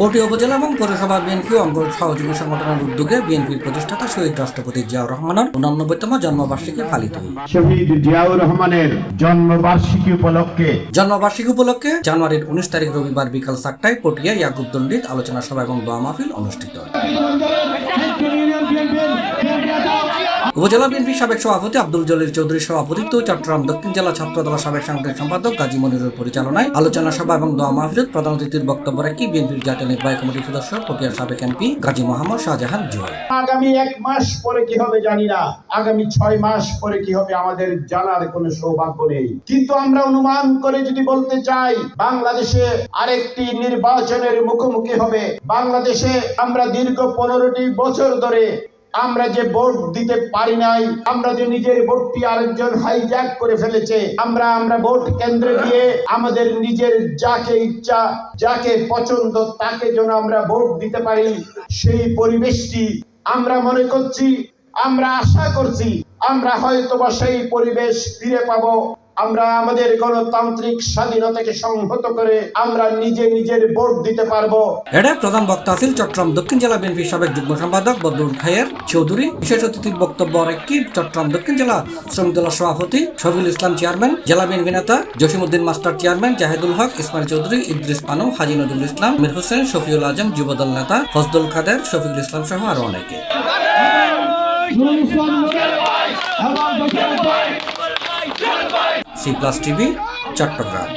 কোটি উপজেলা এবং পৌরসভা বিএনপি অঙ্গ সহযোগী সংগঠনের উদ্যোগে বিএনপির প্রতিষ্ঠাতা শহীদ রাষ্ট্রপতি জিয়াউর রহমানের 89তম জন্মবার্ষিকী পালিত হয়। শহীদ জিয়াউর রহমানের জন্মবার্ষিকী উপলক্ষে জানুয়ারির 19 তারিখ রবিবার বিকাল 4টায় পটিয়া ইয়াকুব দণ্ডিত আলোচনা সভা এবং দোয়া মাহফিল অনুষ্ঠিত হয়। উপজেলা বিএনপির সাবেক সভাপতি আব্দুল জলিল চৌধুরীর সভাপতিত্ব, চট্টগ্রাম দক্ষিণ জেলা ছাত্রদলের সাবেক সাংগঠনিক সম্পাদক গাজী মনিরুর পরিচালনায় আলোচনা সভা এবং দোয়া মাহফিলত প্রধান অতিথির বক্তব্য রাখি বিএনপির জাতীয় নির্বাহী কমিটির সদস্য পটিয়ার সাবেক এমপি গাজী মোহাম্মদ শাহজাহান জুয়েল। আগামী 1 মাস পরে কি হবে জানি না, আগামী 6 মাস পরে কি হবে আমাদের জানার কোনো সৌভাগ্য নেই, কিন্তু আমরা অনুমান করে যদি বলতে চাই বাংলাদেশে আরেকটি নির্বাচনের মুখোমুখি হবে। বাংলাদেশে আমরা দীর্ঘ 15টি বছর ধরে আমরা যে ভোট দিতে পারি নাই, আমরা যে নিজের ভোটটি আরেকজন হাইজ্যাক করে ফেলেছে, আমরা ভোট কেন্দ্রে গিয়ে আমাদের নিজের যাকে ইচ্ছা যাকে পছন্দ তাকে যেন আমরা ভোট দিতে পারি, সেই পরিবেশটি আমরা মনে করছি, আমরা আশা করছি আমরা হয়তোবা সেই পরিবেশ ফিরে পাবো। আমরা আমাদের গণতান্ত্রিক স্বাধীনতাকে সংহত করে আমরা নিজের ভোট দিতে পারবো। এর প্রধান বক্তা আছেন চট্টগ্রাম দক্ষিণ জেলা বিএনপির সাবেক যুগ্ম সম্পাদক বদরুল খায়ের চৌধুরী। বিশেষ অতিথির বক্তব্য রাখি চট্টগ্রাম দক্ষিণ জেলা শ্রমিক দলের সভাপতি শফিউল ইসলাম চেয়ারম্যান, জেলা বিএনপি নেতা জসিমউদ্দিন মাস্টার চেয়ারম্যান, জাহেদুল হক, ইসমাইল চৌধুরী, ইদ্রিস পানু, হাজি নজরুল ইসলাম, মীর হোসেন, শফিউল আজম, যুবদল নেতা ফজলুল কাদের, শফিকুল ইসলাম সহ আরো অনেকে। C+ TV Chittagong.